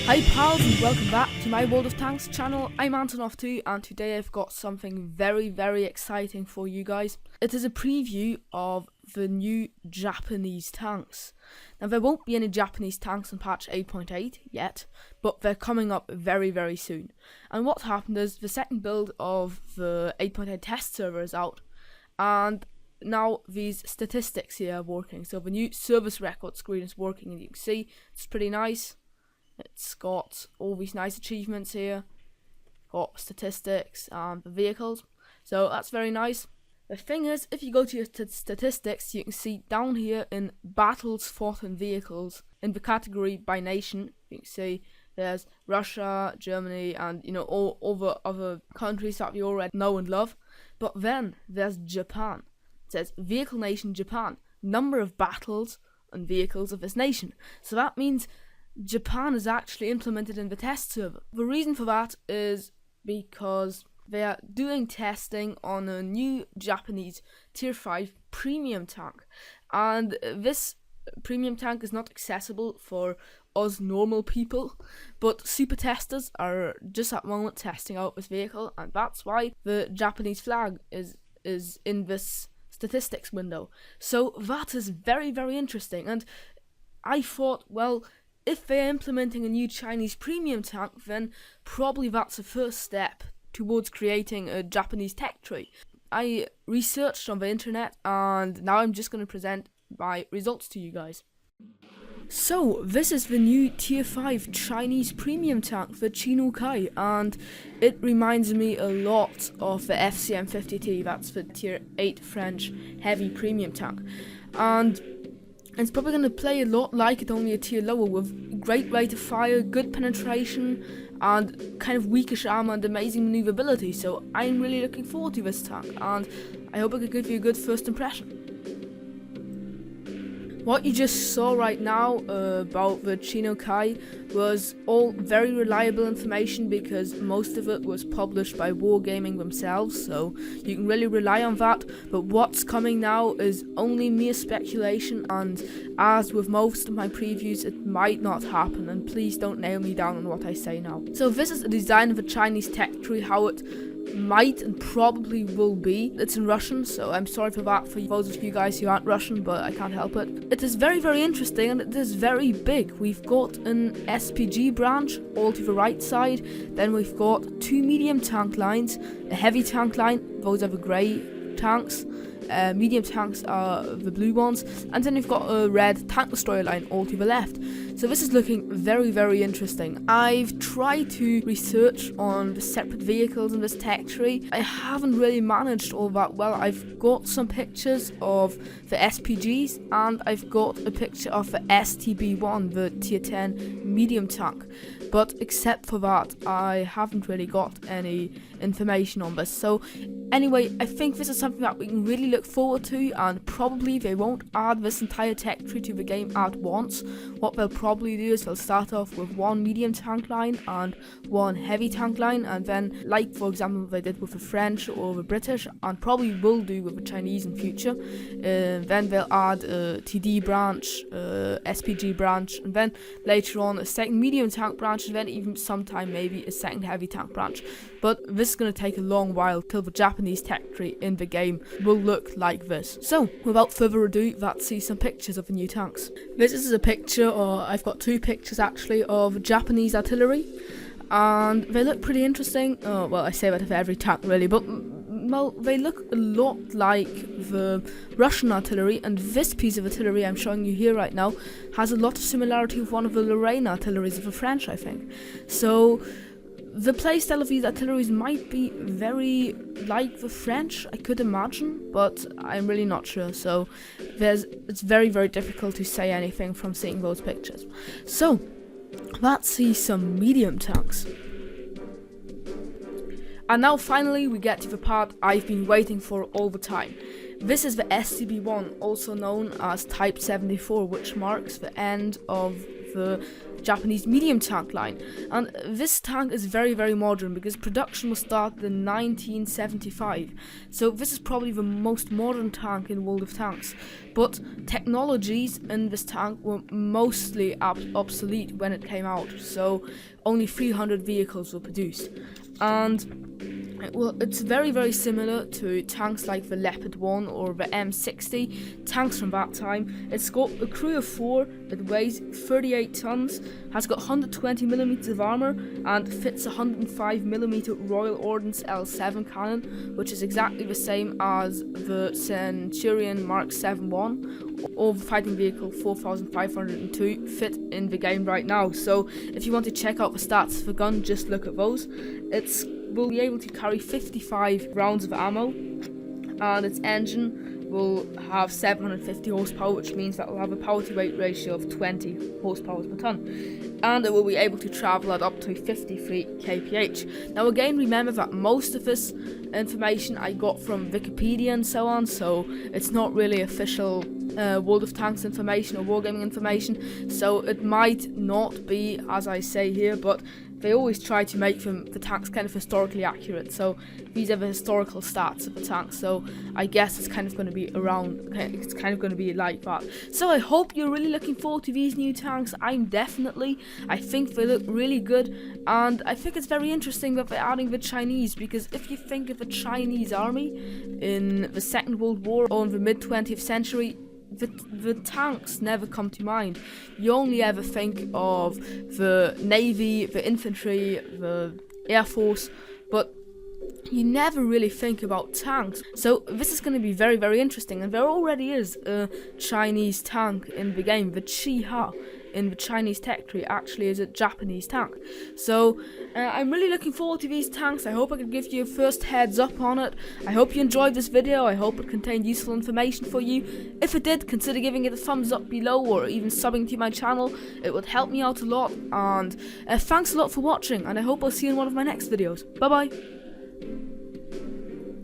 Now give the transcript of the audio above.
Hi pals and welcome back to my World of Tanks channel. I'm Antonov2 and today I've got something very exciting for you guys. It is a preview of the new Japanese tanks. Now there won't be any Japanese tanks in patch 8.8 yet, but they're coming up very soon. And what happened is the second build of the 8.8 test server is out, and now these statistics here are working. So the new service record screen is working and you can see it's pretty nice. It's got all these nice achievements here, got statistics and the vehicles, so that's very nice. The thing is, if you go to your statistics, you can see down here in battles fought in vehicles, in the category by nation, you can see there's Russia, Germany, and all the other countries that we already know and love. But then there's Japan. It says vehicle nation Japan, number of battles and vehicles of this nation. So that means Japan is actually implemented in the test server. The reason for that is because they are doing testing on a new Japanese tier 5 premium tank, and this premium tank is not accessible for us normal people, but super testers are just at the moment testing out this vehicle, and that's why the Japanese flag is in this statistics window. So that is very interesting, and I thought, well, if they're implementing a new Chinese premium tank, then probably that's the first step towards creating a Japanese tech tree. I researched on the internet and now I'm just going to present my results to you guys. So, this is the new tier 5 Chinese premium tank, the Kai, and it reminds me a lot of the FCM50T, that's the tier 8 French heavy premium tank. And it's probably going to play a lot like it, only a tier lower, with great rate of fire, good penetration, and kind of weakish armor and amazing maneuverability. So I'm really looking forward to this tank, and I hope it can give you a good first impression. What you just saw right now about the Kai was all very reliable information, because most of it was published by Wargaming themselves, so you can really rely on that. But what's coming now is only mere speculation, and as with most of my previews, it might not happen, and please don't nail me down on what I say now. So this is a design of a Chinese tech tree, how it might and probably will be. It's in Russian, so I'm sorry for that for those of you guys who aren't Russian, but I can't help it. It is very interesting, and it is very big. We've got an SPG branch all to the right side, then we've got two medium tank lines, a heavy tank line, those are the grey tanks, medium tanks are the blue ones, and then we've got a red tank destroyer line all to the left. So this is looking very interesting. I've tried to research on the separate vehicles in this tech tree. I haven't really managed all that well. I've got some pictures of the SPGs, and I've got a picture of the STB1, the tier 10 medium tank. But except for that, I haven't really got any information on this. So anyway, I think this is something that we can really look forward to, and probably they won't add this entire tech tree to the game at once. What they'll probably do is they'll start off with one medium tank line and one heavy tank line, and then, like for example they did with the French or the British, and probably will do with the Chinese in future, then they'll add a TD branch, SPG branch, and then later on a second medium tank branch, and then even sometime maybe a second heavy tank branch. But this is going to take a long while till the Japanese tech tree in the game will look like this. So without further ado, let's see some pictures of the new tanks. This is a picture, or I've got two pictures actually, of Japanese artillery, and they look pretty interesting. Oh, well, I say that of every tank really, but well, they look a lot like the Russian artillery, and this piece of artillery I'm showing you here right now has a lot of similarity with one of the Lorraine artilleries of the French, I think. So the playstyle of these artilleries might be very like the French, I could imagine, but I'm really not sure. So it's very difficult to say anything from seeing those pictures. So let's see some medium tanks. And now finally we get to the part I've been waiting for all the time. This is the STB1, also known as Type 74, which marks the end of the Japanese medium tank line. And this tank is very modern because production was started in 1975. So this is probably the most modern tank in World of Tanks. But technologies in this tank were mostly obsolete when it came out. So only 300 vehicles were produced. And well, it's very similar to tanks like the Leopard 1 or the M60, tanks from that time. It's got a crew of 4, it weighs 38 tons, has got 120mm of armor, and fits a 105mm Royal Ordnance L7 cannon, which is exactly the same as the Centurion Mark 7-1 or the fighting vehicle 4502 fit in the game right now. So if you want to check out the stats of the gun, just look at those. It will be able to carry 55 rounds of ammo, and its engine will have 750 horsepower, which means that it will have a power to weight ratio of 20 horsepower per ton, and it will be able to travel at up to 53 kph. Now again, remember that most of this information I got from Wikipedia and so on, so it's not really official World of Tanks information or wargaming information, so it might not be as I say here, but they always try to make the tanks kind of historically accurate. So these are the historical stats of the tanks, so I guess it's kind of going to be it's kind of going to be like that. So I hope you're really looking forward to these new tanks. I'm definitely. I think they look really good, and I think it's very interesting that they're adding the Chinese, because if you think of the Chinese army in the Second World War or in the mid-20th century, the tanks never come to mind. You only ever think of the Navy, the infantry, the Air Force, but you never really think about tanks. So this is going to be very interesting, and there already is a Chinese tank in the game. The Chi-Ha in the Chinese tech tree actually is a Japanese tank. So I'm really looking forward to these tanks. I hope I could give you a first heads up on it. I hope you enjoyed this video. I hope it contained useful information for you. If it did, consider giving it a thumbs up below, or even subbing to my channel. It would help me out a lot, and thanks a lot for watching, and I hope I'll see you in one of my next videos. Bye bye.